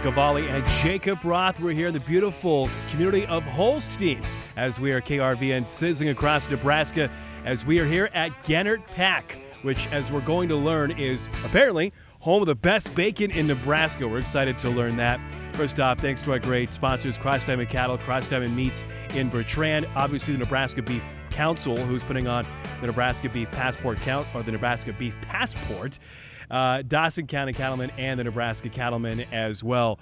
Cavalli and Jacob Roth. We're here in the beautiful community of Holstein as we are KRVN sizzling across Nebraska as we are here at Gentert Pack, which, as we're going to learn, is apparently home of the best bacon in Nebraska. We're excited to learn that. First off, thanks to our great sponsors, Cross Diamond Cattle, Cross Diamond Meats in Bertrand, obviously the Nebraska Beef Council, who's putting on the Nebraska Beef Passport Count, or the Nebraska Beef Passport, Dawson County Cattlemen, and the Nebraska Cattlemen as well.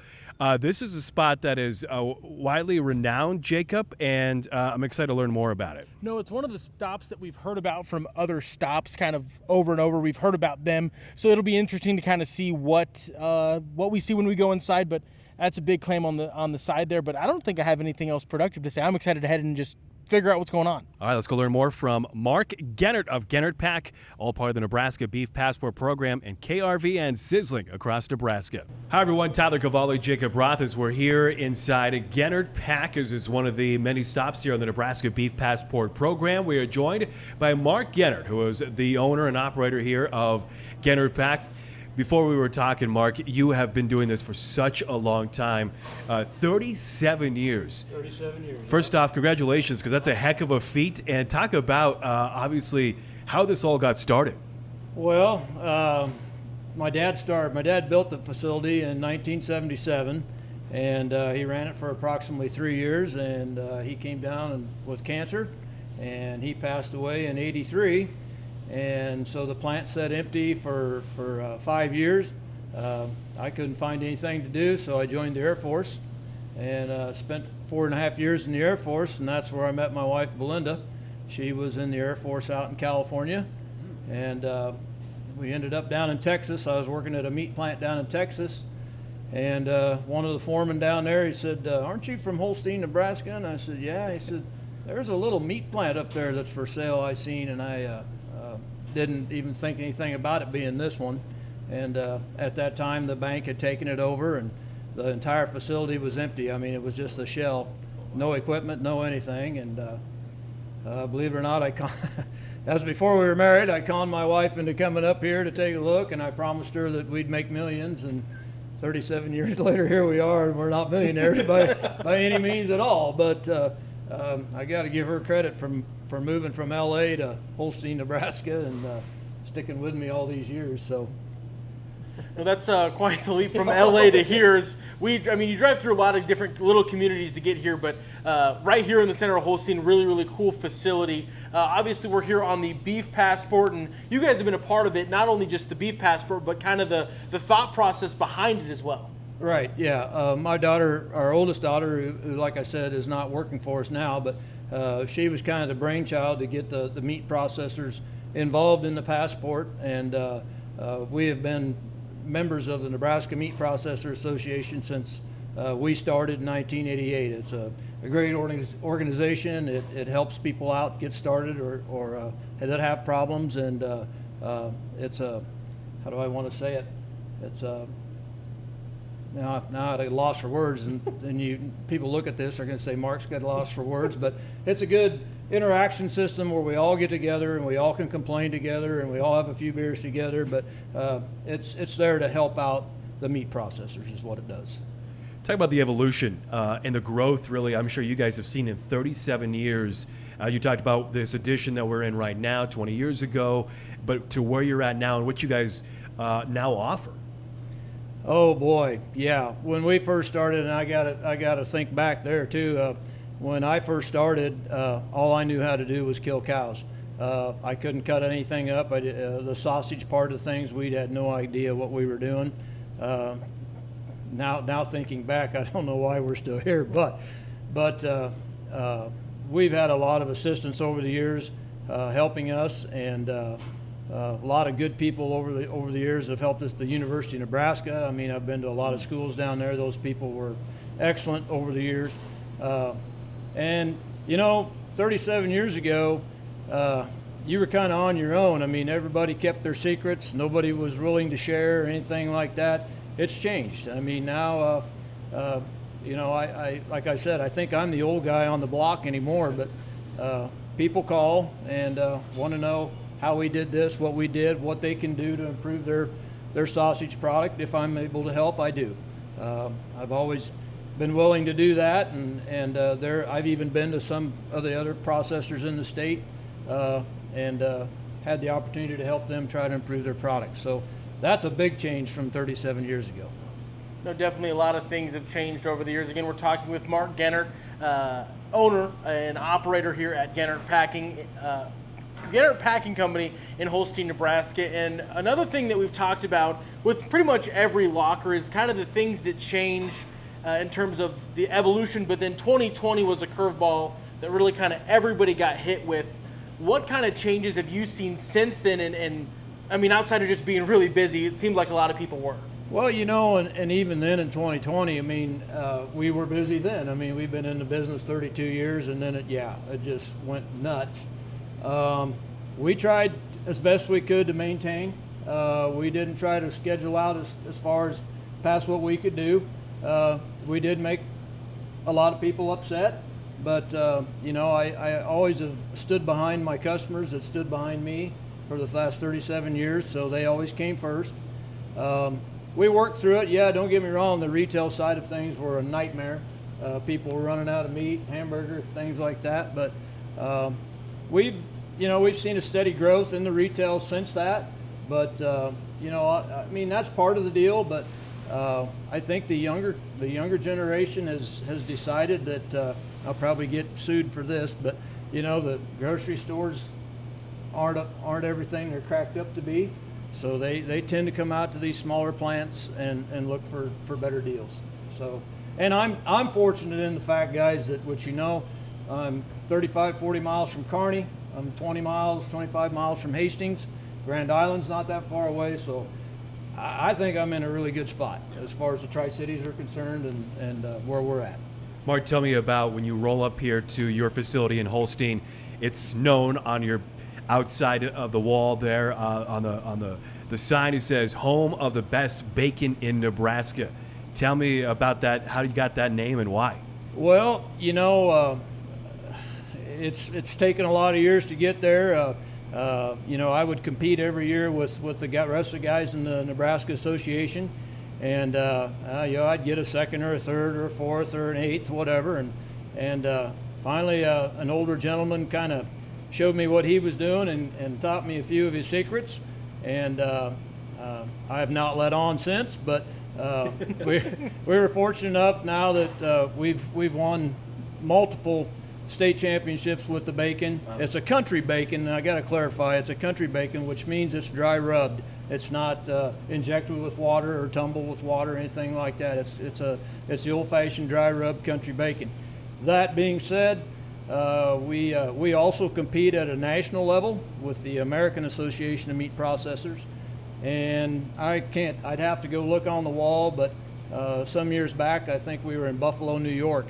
This is a spot that is widely renowned, Jacob, and I'm excited to learn more about it. No, it's one of the stops that we've heard about from other stops kind of over and over. We've heard about them, so it'll be interesting to kind of see what we see when we go inside, but that's a big claim on the side there, but I don't think I have anything else productive to say. I'm excited to head and just figure out what's going on. All right, let's go learn more from Mark Gentert of Gentert Pack, all part of the Nebraska Beef Passport Program and KRVN Sizzling across Nebraska. Hi, everyone. Tyler Cavalli, Jacob Roth, as we're here inside Gentert Pack, as is one of the many stops here on the Nebraska Beef Passport Program. We are joined by Mark Gentert, who is the owner and operator here of Gentert Pack. Before we were talking, Mark, you have been doing this for such a long time, 37 years. 37 years. First off, congratulations, because that's a heck of a feat. And talk about, obviously, how this all got started. Well, my dad built the facility in 1977, and he ran it for approximately 3 years, and he came down with cancer, and he passed away in '83. And so the plant sat empty for 5 years. I couldn't find anything to do, so I joined the Air Force and spent 4.5 years in the Air Force, and that's where I met my wife, Belinda. She was in the Air Force out in California, and we ended up down in Texas. I was working at a meat plant down in Texas, and one of the foremen down there, he said, "Aren't you from Holstein, Nebraska?" And I said, "Yeah." He said, "There's a little meat plant up there that's for sale I seen," and I didn't even think anything about it being this one. And at that time, the bank had taken it over, and the entire facility was empty. I mean, it was just a shell, no equipment, no anything. And believe it or not, that was before we were married. I conned my wife into coming up here to take a look, and I promised her that we'd make millions. And 37 years later, here we are, and we're not millionaires by any means at all. But I got to give her credit for moving from LA to Holstein, Nebraska, and sticking with me all these years. So, well, that's quite the leap from LA to here. You drive through a lot of different little communities to get here, but right here in the center of Holstein, really, really cool facility. Obviously, we're here on the Beef Passport, and you guys have been a part of it, not only just the Beef Passport, but kind of the thought process behind it as well. Right, yeah. My daughter, our oldest daughter, who, like I said, is not working for us now, but she was kind of the brainchild to get the meat processors involved in the passport, and we have been members of the Nebraska Meat Processor Association since we started in 1988. It's a great organization. It helps people out get started or that have problems, and it's a, how do I want to say it? It's a, now at a loss for words, and people look at this, they're going to say Mark's got a loss for words, but it's a good interaction system where we all get together and we all can complain together and we all have a few beers together, but it's there to help out the meat processors is what it does. Talk about the evolution and the growth, really, I'm sure you guys have seen in 37 years. You talked about this edition that we're in right now, 20 years ago, but to where you're at now and what you guys now offer. Oh boy, yeah. When we first started, and I got to think back there too. When I first started, all I knew how to do was kill cows. I couldn't cut anything up. The sausage part of things, we had no idea what we were doing. Now thinking back, I don't know why we're still here, but we've had a lot of assistance over the years helping us, and a lot of good people over the years have helped us. The University of Nebraska, I mean, I've been to a lot of schools down there. Those people were excellent over the years. And, 37 years ago, you were kind of on your own. I mean, everybody kept their secrets. Nobody was willing to share or anything like that. It's changed. I mean, now, I like I said, I think I'm the old guy on the block anymore, but people call and want to know how we did this, what we did, what they can do to improve their sausage product. If I'm able to help, I do. I've always been willing to do that, and I've even been to some of the other processors in the state and had the opportunity to help them try to improve their products. So that's a big change from 37 years ago. No, definitely a lot of things have changed over the years. Again, we're talking with Mark Gentert, owner and operator here at Gentert Packing Company in Holstein, Nebraska. And another thing that we've talked about with pretty much every locker is kind of the things that change in terms of the evolution, but then 2020 was a curveball that really kind of everybody got hit with. What kind of changes have you seen since then? And I mean, outside of just being really busy, it seemed like a lot of people were. Well, and even then in 2020, I mean, we were busy then. I mean, we've been in the business 32 years, and then it just went nuts. We tried as best we could to maintain. We didn't try to schedule out as far as past what we could do. We did make a lot of people upset, but I always have stood behind my customers that stood behind me for the last 37 years, so they always came first. We worked through it. Yeah, don't get me wrong, the retail side of things were a nightmare. People were running out of meat, hamburger, things like that, but we've seen a steady growth in the retail since that. But I mean, that's part of the deal, but I think the younger generation has decided that I'll probably get sued for this, but the grocery stores aren't everything they're cracked up to be, so they tend to come out to these smaller plants and look for better deals. So, and I'm fortunate in the fact, guys, that I'm 35-40 miles from Kearney. I'm 25 miles from Hastings. Grand Island's not that far away, so I think I'm in a really good spot as far as the Tri-Cities are concerned and where we're at. Mark, tell me about when you roll up here to your facility in Holstein. It's known on your outside of the wall there on the sign. It says "Home of the Best Bacon in Nebraska." Tell me about that. How you got that name and why? Well, it's taken a lot of years to get there. I would compete every year with the rest of the guys in the Nebraska Association, and I'd get a second or a third or a fourth or an eighth, whatever. And finally, an older gentleman kind of showed me what he was doing and taught me a few of his secrets. And I have not let on since, but we were fortunate enough now that we've won multiple state championships with the bacon. It's a country bacon, and I got to clarify, it's a country bacon, which means it's dry rubbed. It's not injected with water or tumbled with water or anything like that. It's the old-fashioned dry rubbed country bacon. That being said, we also compete at a national level with the American Association of Meat Processors, and I'd have to go look on the wall, but some years back I think we were in Buffalo, New York,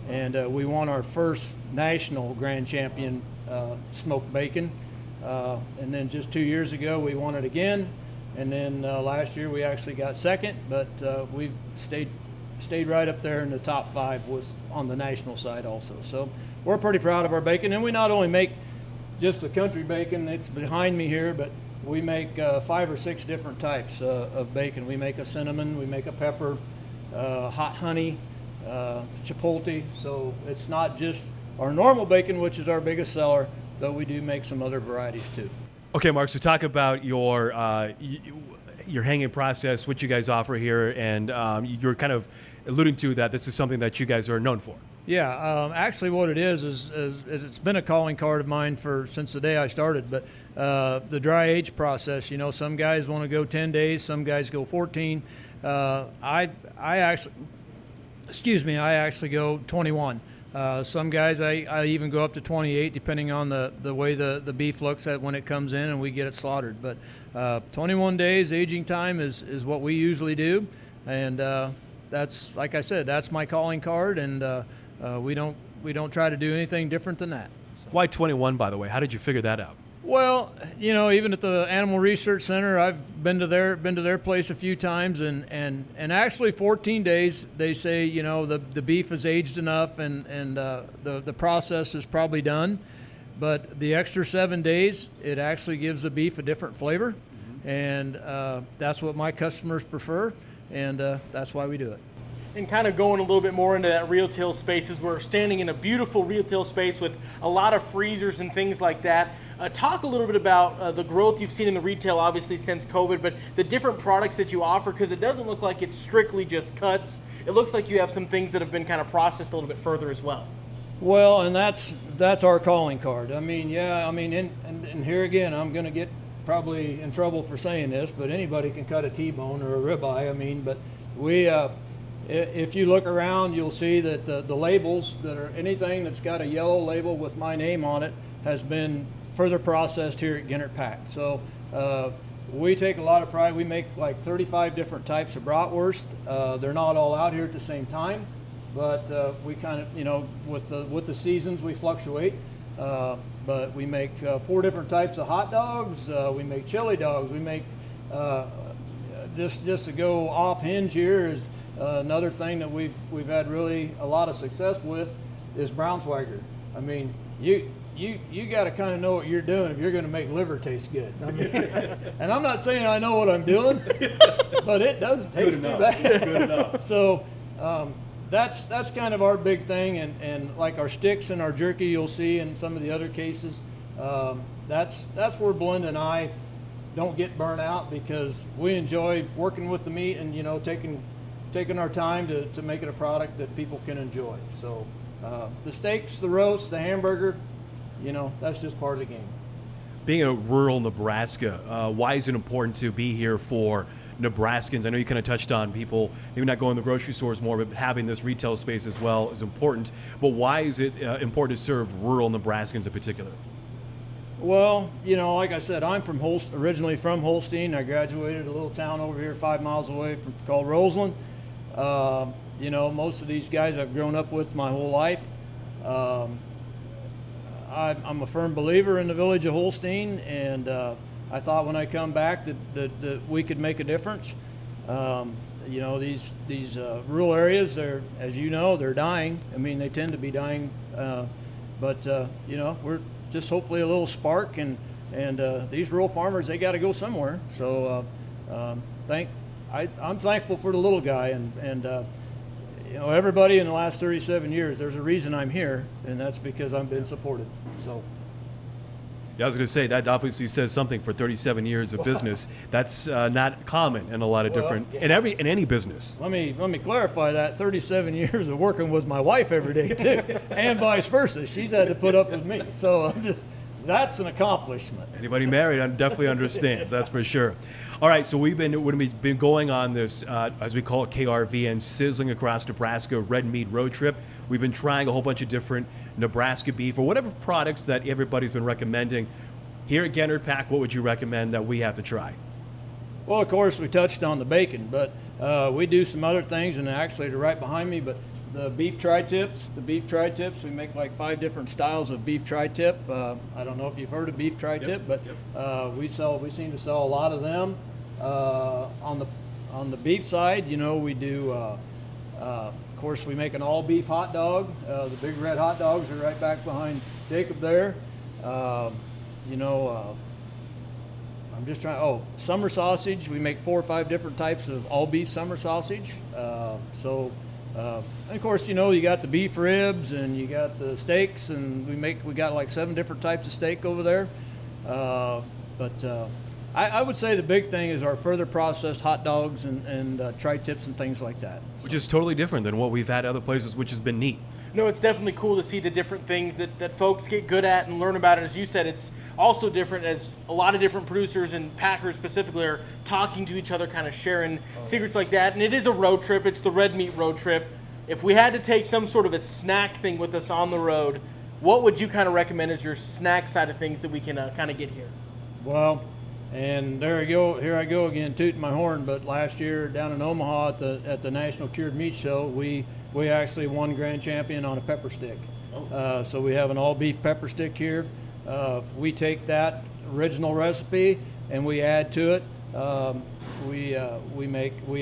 and we won our first national grand champion smoked bacon, and then just 2 years ago we won it again, and then last year we actually got second, but we've stayed right up there in the top 5 on the national side also. So we're pretty proud of our bacon, and we not only make just the country bacon that's behind me here, but we make 5 or 6 different types of bacon. We make a cinnamon, we make a pepper, hot honey, chipotle. So it's not just our normal bacon, which is our biggest seller, though we do make some other varieties too. Okay, Mark, so talk about your hanging process, what you guys offer here, and you're kind of alluding to that this is something that you guys are known for. Yeah, actually what it is it's been a calling card of mine since the day I started, but the dry age process, some guys want to go 10 days, some guys go 14. I actually go 21. Some guys I even go up to 28, depending on the way the beef looks at when it comes in and we get it slaughtered. But 21 days aging time is what we usually do, and that's, like I said, that's my calling card, and we don't try to do anything different than that. Why 21, by the way? How did you figure that out? Well, even at the Animal Research Center, I've been to their place a few times, and actually 14 days, they say, the beef is aged enough and the process is probably done, but the extra 7 days, it actually gives the beef a different flavor, and that's what my customers prefer, and that's why we do it. And kind of going a little bit more into that retail space, as we're standing in a beautiful retail space with a lot of freezers and things like that. Talk a little bit about the growth you've seen in the retail, obviously since COVID, but the different products that you offer, because it doesn't look like it's strictly just cuts. It looks like you have some things that have been kind of processed a little bit further as well. Well, and that's our calling card. I mean, yeah, I mean, and here again, I'm going to get probably in trouble for saying this, but anybody can cut a T-bone or a ribeye. I mean, but we, if you look around, you'll see that the labels that are anything that's got a yellow label with my name on it has been further processed here at Gentert Pack. So we take a lot of pride. We make like 35 different types of bratwurst. They're not all out here at the same time, but we kind of, you know, with the seasons we fluctuate. But we make 4 different types of hot dogs. We make chili dogs. We make just to go off hinge here is another thing that we've had really a lot of success with is Brownswagger. I mean, you got to kind of know what you're doing if you're going to make liver taste good. I mean, and I'm not saying I know what I'm doing, but it doesn't taste too bad. Good enough. So that's kind of our big thing, and like our sticks and our jerky, you'll see in some of the other cases. That's where Belinda and I don't get burnt out, because we enjoy working with the meat and, you know, taking our time to make it a product that people can enjoy. So the steaks, the roast, the hamburger, you know, that's just part of the game. Being in rural Nebraska, why is it important to be here for Nebraskans? I know you kind of touched on people maybe not going to the grocery stores more, but having this retail space as well is important. But why is it important to serve rural Nebraskans in particular? Well, you know, like I said, I'm from originally from Holstein. I graduated a little town over here 5 miles away called Rollin. You know, most of these guys I've grown up with my whole life. I'm a firm believer in the village of Holstein, and I thought when I come back that we could make a difference. You know, these rural areas, as you know, they're dying. I mean, they tend to be dying, but you know, we're just hopefully a little spark, and these rural farmers, they got to go somewhere. So I'm thankful for the little guy, and you know, everybody in the last 37 years, there's a reason I'm here, and that's because I've been supported. So. Yeah, I was going to say that obviously says something for 37 years of business. That's not common in a lot of different in any business. Let me clarify that 37 years of working with my wife every day too, and vice versa. She's had to put up with me, so that's an accomplishment. Anybody married definitely understands, that's for sure. All right, so we've been going on this, as we call it, KRVN, Sizzling Across Nebraska Red Meat Road Trip. We've been trying a whole bunch of different Nebraska beef or whatever products that everybody's been recommending. Here at Gentert Pack, what would you recommend that we have to try? Well, of course, we touched on the bacon, but we do some other things, and actually they're right behind me, but the beef tri-tips, we make like 5 different styles of beef tri-tip. I don't know if you've heard of beef tri-tip, but we seem to sell a lot of them. On the beef side, you know, we do, of course, we make an all beef hot dog. The big red hot dogs are right back behind Jacob there. You know, I'm just trying, summer sausage. We make 4 or 5 different types of all beef summer sausage. And of course, you know, you got the beef ribs and you got the steaks, and we got like 7 different types of steak over there. I would say the big thing is our further processed hot dogs and tri-tips and things like that. Which is totally different than what we've had other places, which has been neat. No, it's definitely cool to see the different things that folks get good at and learn about it. As you said, it's also different as a lot of different producers and packers specifically are talking to each other, kind of sharing secrets like that. And it is a road trip. It's the Red Meat Road Trip. If we had to take some sort of a snack thing with us on the road, what would you kind of recommend as your snack side of things that we can kind of get here? Well, and here I go again, tooting my horn. But last year down in Omaha at the National Cured Meat Show, we actually won grand champion on a pepper stick. So we have an all beef pepper stick here. We take that original recipe and we add to it. We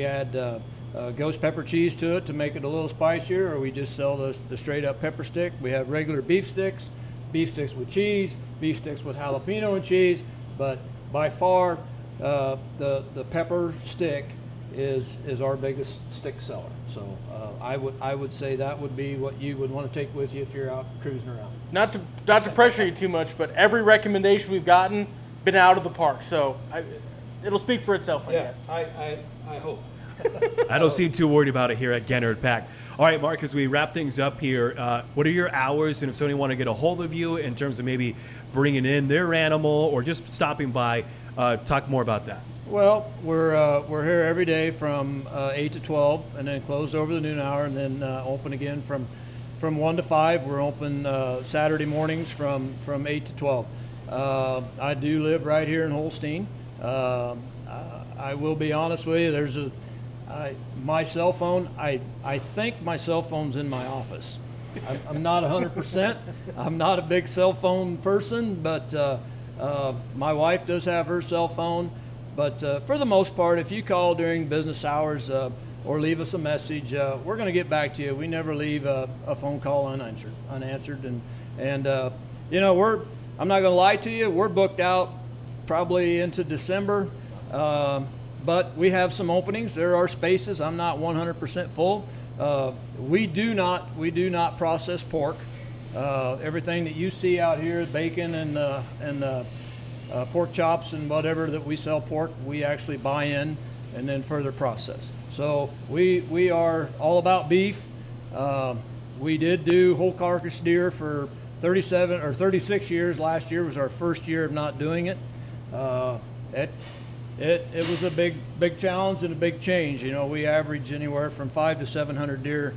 add ghost pepper cheese to it to make it a little spicier, or we just sell the straight up pepper stick. We have regular beef sticks with cheese, beef sticks with jalapeno and cheese, but by far the pepper stick is our biggest stick seller. So I would say that would be what you would want to take with you if you're out cruising around. Not to pressure you too much, but every recommendation we've gotten been out of the park. So it'll speak for itself, I guess. I hope. I don't seem too worried about it here at Gentert Pack. All right, Mark, as we wrap things up here, what are your hours? And if somebody want to get a hold of you in terms of maybe bringing in their animal or just stopping by, talk more about that. Well, we're here every day from 8 to 12, and then closed over the noon hour, and then open again from 1 to 5. We're open Saturday mornings from 8 to 12. I do live right here in Holstein. I will be honest with you. My cell phone. I think my cell phone's in my office. I'm not 100%. I'm not a big cell phone person, but my wife does have her cell phone. But for the most part, if you call during business hours or leave us a message, we're going to get back to you. We never leave a phone call unanswered. And you know, I'm not going to lie to you, we're booked out probably into December. But we have some openings. There are spaces. I'm not 100% full. We do not process pork. Everything that you see out here, bacon and pork chops and whatever that we sell pork, we actually buy in and then further process. So we are all about beef. We did do whole carcass deer for 37 or 36 years. Last year was our first year of not doing it. It was a big challenge and a big change. You know, we average anywhere from 500 to 700 deer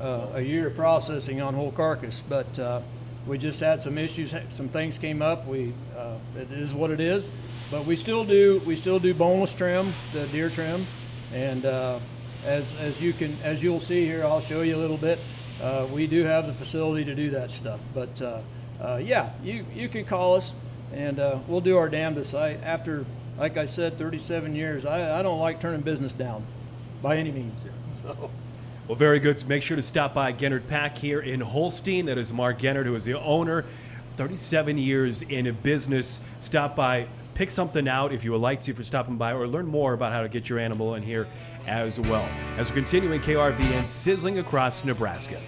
a year processing on whole carcass, but we just had some issues. Some things came up. It is what it is, but we still do boneless trim, the deer trim, and as you'll see here, I'll show you a little bit. We do have the facility to do that stuff, but yeah, you can call us and we'll do our damnedest. After, like I said, 37 years, I don't like turning business down by any means. So. Well, very good. So make sure to stop by Gentert Pack here in Holstein. That is Mark Gentert, who is the owner. 37 years in a business. Stop by, pick something out if you would like to for stopping by, or learn more about how to get your animal in here as well. As we continue in KRVN, sizzling across Nebraska.